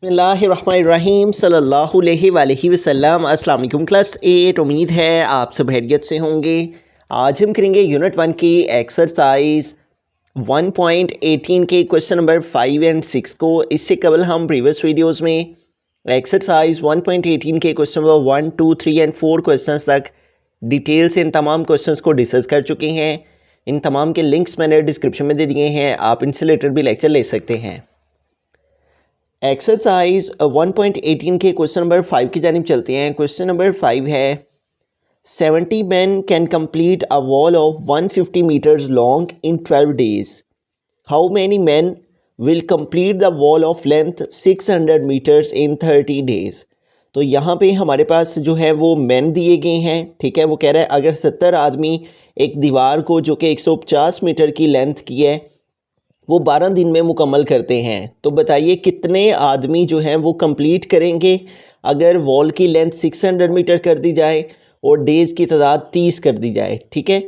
बिस्मिल्लाहिर्रहमानिर्रहीम सल्लल्लाहु अलैहि वसल्लम। अस्सलाम वालेकुम क्लास 8। उम्मीद है आप सब खैरियत से होंगे। आज हम करेंगे यूनिट 1 की एक्सरसाइज 1.18 के क्वेश्चन नंबर 5 एंड 6 को। इससे कबल हम प्रीवियस वीडियोस में एक्सरसाइज 1.18 के क्वेश्चन नंबर 1, 2, 3 एंड 4 क्वेश्चंस तक डिटेल से इन तमाम क्वेश्चंस को डिस्कस कर चुके हैं। इन तमाम के लिंक्स मैंने डिस्क्रिप्शन में दे दिए हैं, आप इनसे रिलेटेड भी लेक्चर ले सकते हैं। एक्सरसाइज 1.18 के क्वेश्चन नंबर 5 की जानिब चलते हैं। क्वेश्चन नंबर 5 है 70 men can complete a wall of 150 meters long in 12 days. How many men will complete the wall of length 600 meters in 30 days? तो यहाँ पे हमारे पास जो है वो मैन दिए गए हैं, ठीक है। वो कह रहा है अगर 70 आदमी एक दीवार को जो कि 150 मीटर की लेंथ की है वो 12 दिन में मुकम्मल करते हैं, तो बताइए कितने आदमी जो हैं वो कंप्लीट करेंगे अगर वॉल की लेंथ 600 मीटर कर दी जाए और डेज़ की तादाद 30 कर दी जाए, ठीक है।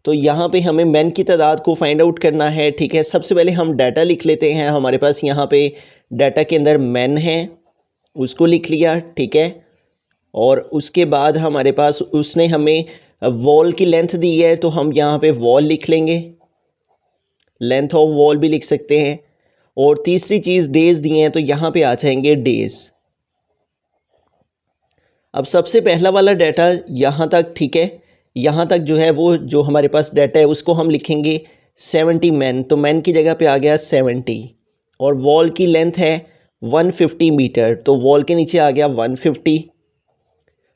तो यहाँ पे हमें मैन की तादाद को फाइंड आउट करना है, ठीक है। सबसे पहले हम डाटा लिख लेते हैं। हमारे पास यहाँ पे डाटा के अंदर मैन है, उसको लिख लिया, ठीक है। और उसके बाद हमारे पास उसने हमें वॉल की लेंथ दी है, तो हम यहाँ पे वॉल लिख लेंगे, लेंथ ऑफ वॉल भी लिख सकते हैं। और तीसरी चीज़ डेज़ दिए हैं, तो यहाँ पे आ जाएंगे डेज़। अब सबसे पहला वाला डाटा यहाँ तक, ठीक है। यहाँ तक जो है वो जो हमारे पास डाटा है उसको हम लिखेंगे 70 मैन, तो मैन की जगह पे आ गया 70। और वॉल की लेंथ है 150 मीटर, तो वॉल के नीचे आ गया 150।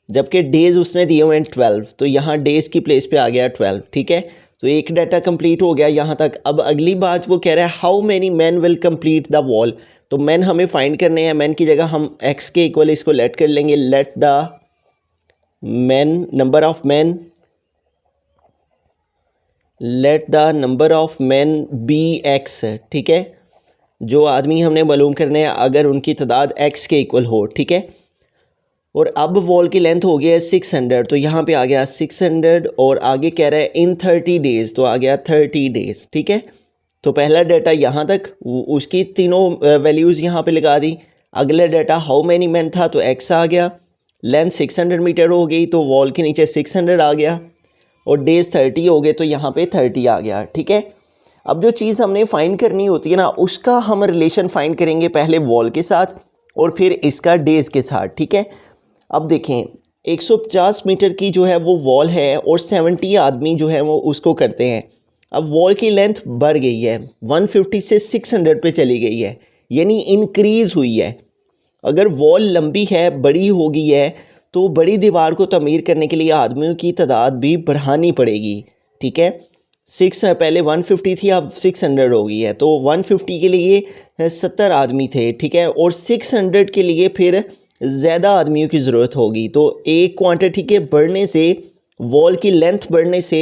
जबकि डेज़ उसने दिए हुए हैं 12, तो यहाँ डेज़ की प्लेस पे आ गया 12, ठीक है। तो एक डाटा कंप्लीट हो गया यहाँ तक। अब अगली बात वो कह रहा है how many man will complete the wall. तो मैन हमें फाइंड करने हैं। मैन की जगह हम एक्स के इक्वल इसको लेट कर लेंगे, let the man number of man, let the number of man B x, ठीक है। जो आदमी हमने मालूम करने हैं अगर उनकी तादाद एक्स के इक्वल हो, ठीक है। और अब वॉल की लेंथ हो गया है 600, तो यहाँ पे आ गया 600 और आगे कह रहा है इन 30 डेज़, तो आ गया 30 डेज़, ठीक है। तो पहला डाटा यहाँ तक, उसकी तीनों वैल्यूज़ यहाँ पे लगा दी। अगला डाटा हाउ मैनी मैन था, तो एक्स आ गया। लेंथ 600 मीटर हो गई, तो वॉल के नीचे 600 आ गया। और डेज़ 30 हो गए, तो यहाँ पे 30 आ गया, ठीक है। अब जो चीज़ हमने फाइंड करनी होती है ना, उसका हम रिलेशन फाइंड करेंगे पहले वॉल के साथ और फिर इसका डेज़ के साथ, ठीक है। अब देखें 150 मीटर की जो है वो वॉल है और 70 आदमी जो है वो उसको करते हैं। अब वॉल की लेंथ बढ़ गई है, 150 से 600 पे चली गई है, यानी इंक्रीज़ हुई है। अगर वॉल लंबी है, बड़ी हो गई है, तो बड़ी दीवार को तमीर करने के लिए आदमियों की तादाद भी बढ़ानी पड़ेगी, ठीक है। पहले 150 थी, अब 600 हो गई है, तो 150 के लिए 70 आदमी थे, ठीक है। और 600 के लिए फिर ज़्यादा आदमियों की ज़रूरत होगी। तो एक क्वांटिटी के बढ़ने से, वॉल की लेंथ बढ़ने से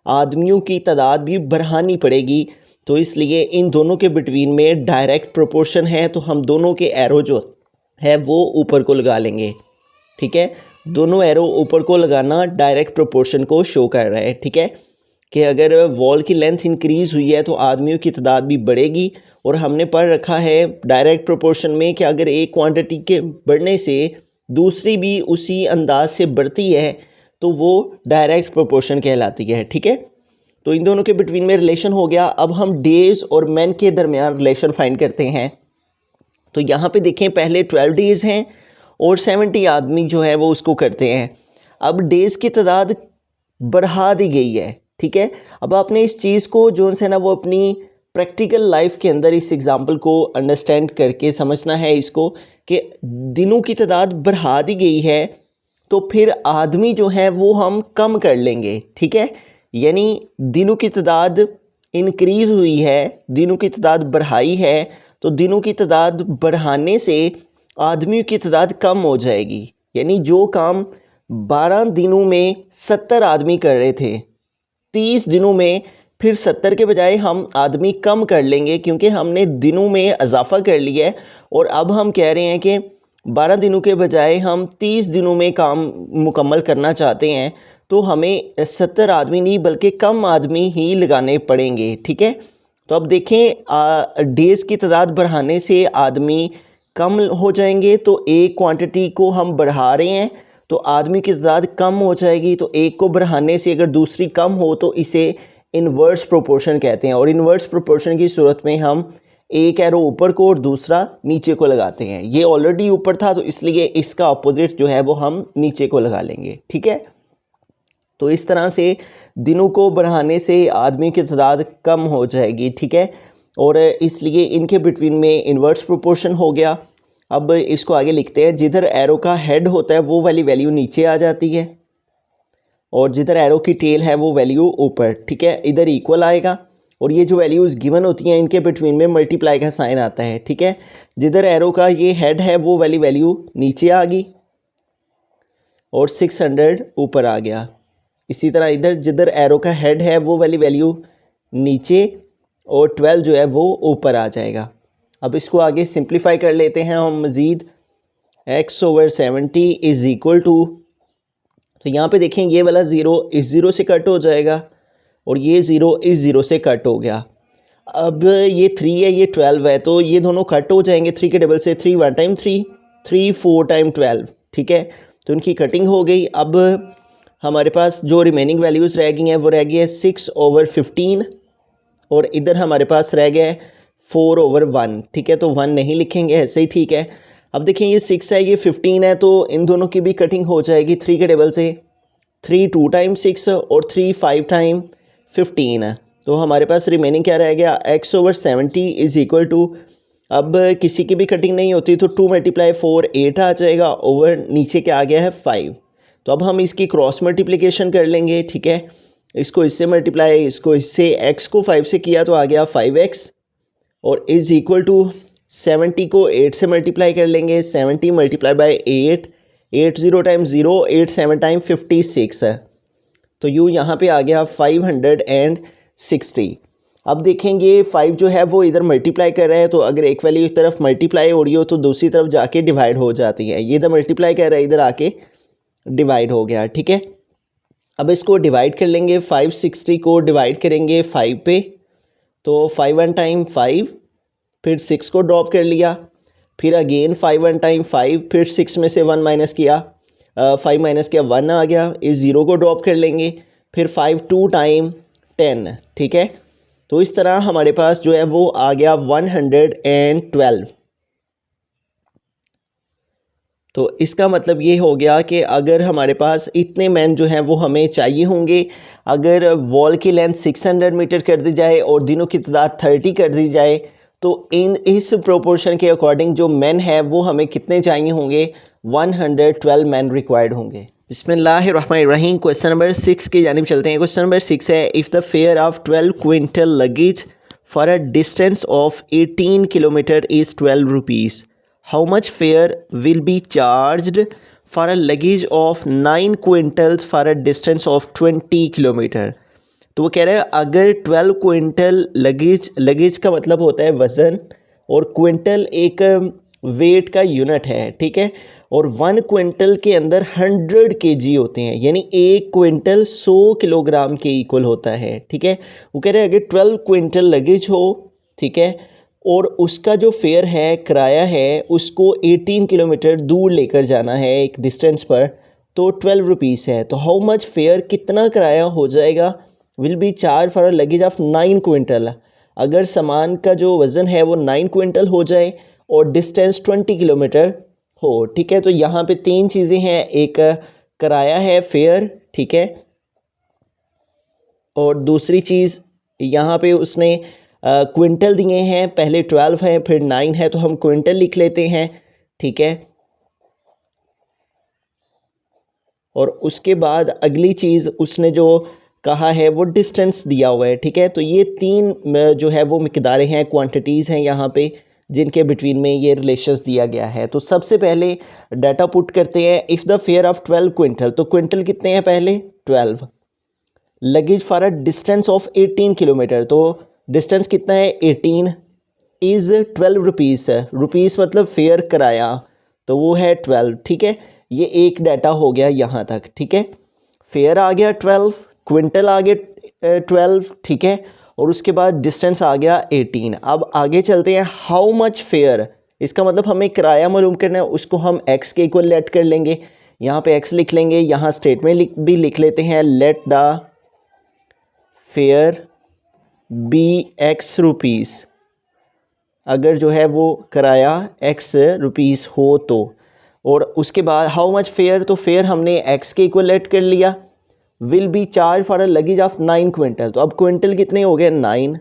आदमियों की तादाद भी बढ़ानी पड़ेगी। तो इसलिए इन दोनों के बिटवीन में डायरेक्ट प्रोपोर्शन है, तो हम दोनों के एरो जो है वो ऊपर को लगा लेंगे, ठीक है। दोनों एरो ऊपर को लगाना डायरेक्ट प्रोपोर्शन को शो कर रहा है, ठीक है। कि अगर वॉल की लेंथ इंक्रीज़ हुई है तो आदमियों की तादाद भी बढ़ेगी। और हमने पढ़ रखा है डायरेक्ट प्रोपोर्शन में कि अगर एक क्वांटिटी के बढ़ने से दूसरी भी उसी अंदाज से बढ़ती है तो वो डायरेक्ट प्रोपोर्शन कहलाती है, ठीक है। तो इन दोनों के बिटवीन में रिलेशन हो गया। अब हम डेज़ और मैन के दरमियान रिलेशन फाइंड करते हैं। तो यहाँ पे देखें पहले 12 डेज़ हैं और 70 आदमी जो है वो उसको करते हैं। अब डेज़ की तादाद बढ़ा दी गई है, ठीक है। अब आपने इस चीज़ को जो है ना वो अपनी प्रैक्टिकल लाइफ के अंदर इस एग्जांपल को अंडरस्टैंड करके समझना है इसको कि दिनों की तादाद बढ़ा दी गई है, तो फिर आदमी जो है वो हम कम कर लेंगे, ठीक है। यानी दिनों की तादाद इंक्रीज़ हुई है, दिनों की तादाद बढ़ाई है, तो दिनों की तादाद बढ़ाने से आदमियों की तादाद कम हो जाएगी। यानी जो काम 12 दिनों में 70 आदमी कर रहे थे, 30 दिनों में फिर 70 के बजाय हम आदमी कम कर लेंगे, क्योंकि हमने दिनों में इजाफा कर लिया है। और अब हम कह रहे हैं कि 12 दिनों के बजाय हम 30 दिनों में काम मुकम्मल करना चाहते हैं, तो हमें 70 आदमी नहीं बल्कि कम आदमी ही लगाने पड़ेंगे, ठीक है। तो अब देखें डेज़ की तादाद बढ़ाने से आदमी कम हो जाएंगे तो एक क्वांटिटी को हम बढ़ा रहे हैं तो आदमी की तादाद कम हो जाएगी, तो एक को बढ़ाने से अगर दूसरी कम हो तो इसे इन्वर्स प्रोपोर्शन कहते हैं। और इन्वर्स प्रोपोर्शन की सूरत में हम एक एरो ऊपर को और दूसरा नीचे को लगाते हैं। ये ऑलरेडी ऊपर था तो इसलिए इसका अपोजिट जो है वो हम नीचे को लगा लेंगे, ठीक है। तो इस तरह से दिनों को बढ़ाने से आदमी की तादाद कम हो जाएगी, ठीक है। और इसलिए इनके बिटवीन में इन्वर्स प्रोपोर्शन हो गया। अब इसको आगे लिखते हैं, जिधर एरो का हेड होता है वो वाली वैल्यू नीचे आ जाती है और जिधर एरो की टेल है वो वैल्यू ऊपर, ठीक है। इधर इक्वल आएगा और ये जो वैल्यूज़ गिवन होती हैं इनके बिटवीन में मल्टीप्लाई का साइन आता है, ठीक है। जिधर एरो का ये हेड है वो वाली वैल्यू नीचे आ गई और 600 ऊपर आ गया। इसी तरह इधर जिधर एरो का हेड है वो वाली वैल्यू नीचे और 12 जो है वो ऊपर आ जाएगा। अब इसको आगे सिंप्लीफाई कर लेते हैं हम मज़ीद। x/70 इज़ इक्वल टू, तो यहाँ पे देखें ये वाला ज़ीरो इस ज़ीरो से कट हो जाएगा और ये ज़ीरो इस ज़ीरो से कट हो गया। अब ये 3 है, ये 12 है, तो ये दोनों कट हो जाएंगे। 3 के डबल से 3 1 टाइम 3, 3 4 टाइम 12, ठीक है। तो इनकी कटिंग हो गई। अब हमारे पास जो रिमेनिंग वैल्यूज़ रह गई हैं वो रह गई है 6/15 और इधर हमारे पास रह गया है 4/1, ठीक है। तो 1 नहीं लिखेंगे, ऐसे ही ठीक है। अब देखें ये 6 है, ये 15 है, तो इन दोनों की भी कटिंग हो जाएगी। 3 के टेबल से 3 2 टाइम 6 और 3 5 टाइम 15 है। तो हमारे पास रिमेनिंग क्या रह गया, x/70 इज़ इक्वल टू, अब किसी की भी कटिंग नहीं होती तो 2 × 4 8 आ जाएगा, ओवर नीचे क्या आ गया है 5। तो अब हम इसकी क्रॉस मल्टीप्लिकेशन कर लेंगे, ठीक है। इसको इससे मल्टीप्लाई, इसको इससे, x को 5 से किया तो आ गया 5x और इज़ इक्वल टू 70 को 8 से मल्टीप्लाई कर लेंगे। 70 × 8, 8 0 टाइम 0, 8 7 टाइम 56 है। तो यूँ यहाँ पे आ गया 560। अब देखेंगे 5 जो है वो इधर मल्टीप्लाई कर रहा है, तो अगर एक वैल्यू एक तरफ मल्टीप्लाई हो रही हो तो दूसरी तरफ जाके डिवाइड हो जाती है। ये इधर मल्टीप्लाई कर रहा है, इधर आके डिवाइड हो गया, ठीक है। अब इसको डिवाइड कर लेंगे, 560 को डिवाइड करेंगे 5 पे, तो 5 1 टाइम 5, फिर 6 को ड्रॉप कर लिया, फिर अगेन 5 1 टाइम 5, फिर 6 में से 1 माइनस किया, 5 माइनस किया 1 आ गया। इस ज़ीरो को ड्रॉप कर लेंगे, फिर 5 2 टाइम 10, ठीक है। तो इस तरह हमारे पास जो है वो आ गया 112। तो इसका मतलब ये हो गया कि अगर हमारे पास इतने मैन जो हैं वो हमें चाहिए होंगे, अगर वॉल की लेंथ 600 मीटर कर दी जाए और दिनों की तादाद 30 कर दी जाए, तो इस प्रोपोर्शन के अकॉर्डिंग जो मैन है वो हमें कितने चाहिए होंगे, 112 मैन रिक्वायर्ड होंगे। बिस्मिल्लाहिर्रहमानिर्रहीम। क्वेश्चन नंबर 6 की जानिब चलते हैं। क्वेश्चन नंबर 6 है, if the fair of 12 quintal luggage for a distance of 18 kilometre is 12 rupees, how much fare will be charged for a luggage of 9 quintals for a distance of 20 kilometre. तो वो कह रहे हैं अगर 12 quintal luggage का मतलब होता है वज़न और क्विंटल एक वेट का यूनिट है, ठीक है। और 1 क्विंटल के अंदर 100 केजी होते हैं, यानी एक क्विंटल 100 किलोग्राम के इक्वल होता है, ठीक है। वो कह रहे हैं अगर 12 क्विंटल लगेज हो, ठीक है, और उसका जो फेयर है, किराया है, उसको 18 किलोमीटर दूर लेकर जाना है एक डिस्टेंस पर, तो 12 रुपीज़ है। तो हाउ मच फेयर, कितना किराया हो जाएगा, will be charge for a luggage of 9 quintal, अगर सामान का जो वज़न है वो 9 क्विंटल हो जाए और डिस्टेंस 20 किलोमीटर हो, ठीक है। तो यहाँ पे 3 चीज़ें हैं, एक किराया है, फेयर, ठीक है, और दूसरी चीज़ यहाँ पे उसने क्विंटल दिए हैं, पहले 12 है फिर 9 है, तो हम क्विंटल लिख लेते हैं, ठीक है। और उसके बाद अगली चीज़ उसने जो कहा है वो डिस्टेंस दिया हुआ है, ठीक है। तो ये 3 जो है वो मिकदारें हैं, क्वांटिटीज़ हैं यहाँ पे, जिनके बिटवीन में ये रिलेशंस दिया गया है। तो सबसे पहले डाटा पुट करते हैं। If the fair of 12 quintal, तो क्विंटल कितने हैं पहले, 12। Luggage for a distance of 18 kilometre, तो डिस्टेंस कितना है 18, इज़ 12 रुपीज़ है, रुपीज़ मतलब फेयर किराया, तो वो है 12, ठीक है। ये एक डाटा हो गया यहाँ तक, ठीक है। फेयर आ गया 12, क्विंटल आ गया 12, ठीक है, और उसके बाद डिस्टेंस आ गया 18। अब आगे चलते हैं, हाउ मच फेयर इसका मतलब हमें किराया मालूम करना है, उसको हम एक्स के इक्वल लेट कर लेंगे, यहाँ पे एक्स लिख लेंगे, यहाँ स्टेटमेंट भी लिख लेते हैं, let the fare be X rupees, अगर जो है वो किराया एक्स रुपीज़ हो तो। और उसके बाद हाउ मच फेयर, तो फेयर हमने एक्स के इक्वल लेट कर लिया, will be charge for a luggage of 9 quintal, तो अब क्विंटल कितने हो गए 9,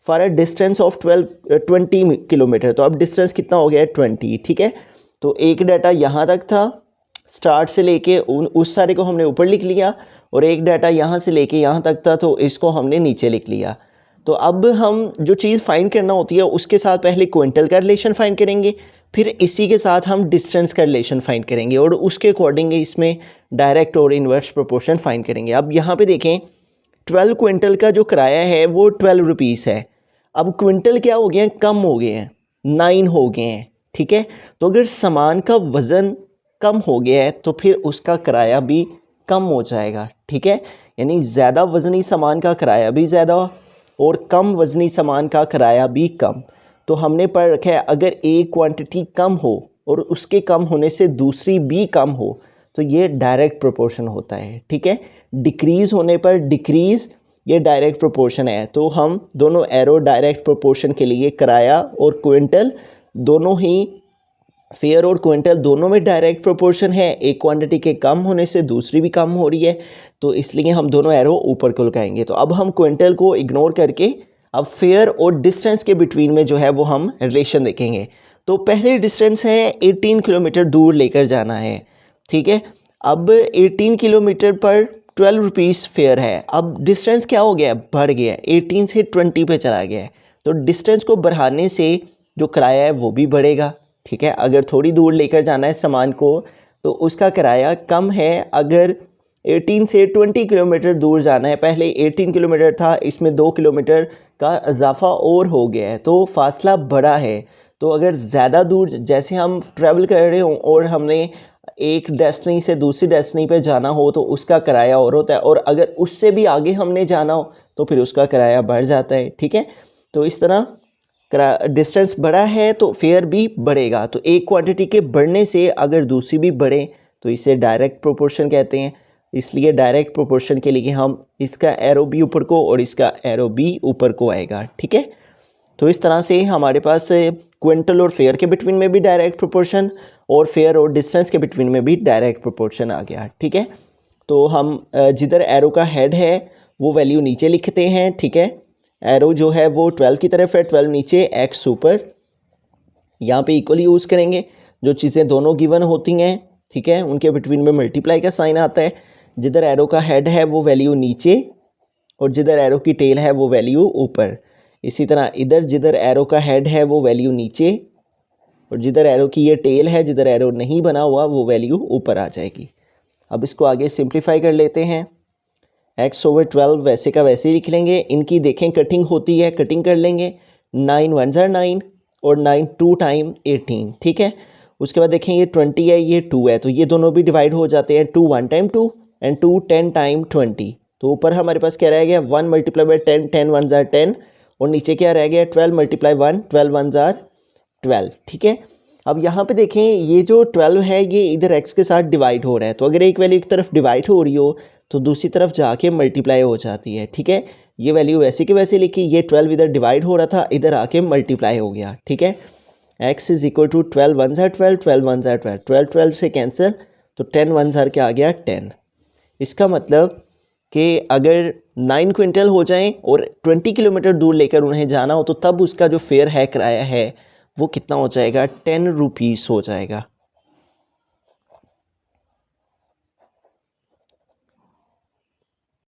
for a distance of 20 kilometre, तो अब डिस्टेंस कितना हो गया 20, ठीक है। तो एक डाटा यहाँ तक था, स्टार्ट से लेके उस सारे को हमने ऊपर लिख लिया, और एक डाटा यहाँ से लेके यहाँ तक था, तो इसको हमने नीचे लिख लिया। तो अब हम जो चीज़ फाइंड करना होती है उसके साथ पहले क्विंटल का रिलेशन फाइंड करेंगे, फिर इसी के साथ हम डिस्टेंस का रिलेशन फाइंड करेंगे, और उसके अकॉर्डिंग इसमें डायरेक्ट और इन्वर्स प्रोपोर्शन फाइंड करेंगे। अब यहाँ पे देखें 12 क्विंटल का जो किराया है वो 12 रुपीज़ है। अब क्विंटल क्या हो गए हैं, कम हो गए हैं, 9 हो गए हैं, ठीक है। तो अगर सामान का वज़न कम हो गया है तो फिर उसका किराया भी कम हो जाएगा, ठीक है। यानी ज़्यादा वज़नी सामान का किराया भी ज़्यादा और कम वज़नी सामान का किराया भी कम। तो हमने पढ़ रखा है अगर एक क्वांटिटी कम हो और उसके कम होने से दूसरी भी कम हो तो ये डायरेक्ट प्रोपोर्शन होता है, ठीक है। डिक्रीज़ होने पर डिक्रीज़, ये डायरेक्ट प्रोपोर्शन है। तो हम दोनों एरो डायरेक्ट प्रोपोर्शन के लिए किराया और क्विंटल दोनों ही, फेयर और क्विंटल दोनों में डायरेक्ट प्रोपोर्शन है, एक क्वांटिटी के कम होने से दूसरी भी कम हो रही है, तो इसलिए हम दोनों एरो ऊपर को लगाएंगे। तो अब हम क्विंटल को इग्नोर करके अब फेयर और डिस्टेंस के बिटवीन में जो है वो हम रिलेशन देखेंगे। तो पहले डिस्टेंस है 18 किलोमीटर दूर लेकर जाना है, ठीक है। अब 18 किलोमीटर पर 12 रुपीज़ फेयर है। अब डिस्टेंस क्या हो गया, बढ़ गया, 18 से 20 पे चला गया है। तो डिस्टेंस को बढ़ाने से जो किराया है वो भी बढ़ेगा, ठीक है। अगर थोड़ी दूर लेकर जाना है सामान को तो उसका किराया कम है। अगर 18 से 20 किलोमीटर दूर जाना है, पहले 18 किलोमीटर था, इसमें 2 किलोमीटर का इजाफा और हो गया है, तो फासला बड़ा है। तो अगर ज़्यादा दूर जैसे हम ट्रैवल कर रहे हों और हमने एक डेस्टिनी से दूसरी डेस्टिनी पे जाना हो तो उसका किराया और होता है, और अगर उससे भी आगे हमने जाना हो तो फिर उसका किराया बढ़ जाता है, ठीक है। तो इस तरह डिस्टेंस बड़ा है तो फेयर भी बढ़ेगा। तो एक क्वांटिटी के बढ़ने से अगर दूसरी भी बढ़े तो इसे डायरेक्ट प्रोपोर्शन कहते हैं। इसलिए डायरेक्ट प्रोपोर्शन के लिए हम इसका एरो भी ऊपर को और इसका एरो भी ऊपर को आएगा, ठीक है। तो इस तरह से हमारे पास क्विंटल और फेयर के बिटवीन में भी डायरेक्ट प्रोपोर्शन और फेयर और डिस्टेंस के बिटवीन में भी डायरेक्ट प्रोपोर्शन आ गया, ठीक है। तो हम जिधर एरो का हेड है वो वैल्यू नीचे लिखते हैं, ठीक है। एरो जो है वो 12 की तरफ है, 12 नीचे, एक्स ऊपर। यहाँ पे इक्वल यूज़ करेंगे, जो चीज़ें दोनों गिवन होती हैं, ठीक है, उनके बिटवीन में मल्टीप्लाई का साइन आता है। जिधर एरो का हेड है वो वैल्यू नीचे और जिधर एरो की टेल है वो वैल्यू ऊपर। इसी तरह इधर जिधर एरो का हेड है वो वैल्यू नीचे और जिधर एरो की ये टेल है, जिधर एरो नहीं बना हुआ, वो वैल्यू ऊपर आ जाएगी। अब इसको आगे सिंप्लीफाई कर लेते हैं। x/12 वैसे का वैसे ही लिख लेंगे। इनकी देखें कटिंग होती है, कटिंग कर लेंगे। 9 1 ज़ा 9 और 9 2 टाइम 18, ठीक है। उसके बाद देखें ये 20 है, ये 2 है, तो ये दोनों भी डिवाइड हो जाते हैं। 2 1 टाइम 2 एंड 2 10 टाइम 20। तो ऊपर हमारे पास क्या रह गया, 1 मल्टीप्लाई बाई 10, 10 1 ज़ा 10, और नीचे क्या रह गया, 12 मल्टीप्लाई 1, 12 1 ज़ा 12, ठीक है। अब यहाँ पे देखें ये जो 12 है ये इधर x के साथ डिवाइड हो रहा है, तो अगर एक वैल्यू एक तरफ डिवाइड हो रही हो तो दूसरी तरफ जाके मल्टीप्लाई हो जाती है, ठीक है। ये वैल्यू वैसे के वैसे लिखी, ये 12 इधर डिवाइड हो रहा था, इधर आके मल्टीप्लाई हो गया, ठीक है। x इज इक्वल टू 12 1 ज़ा 12, 12 1 ज़ा 12, 12 12 से कैंसिल, तो 10 1 ज़ा क्या आ गया 10। इसका मतलब कि अगर 9 क्विंटल हो जाएं और 20 किलोमीटर दूर लेकर उन्हें जाना हो तो तब उसका जो फेयर है, किराया है, वो कितना हो जाएगा, 10 रुपीज़ हो जाएगा।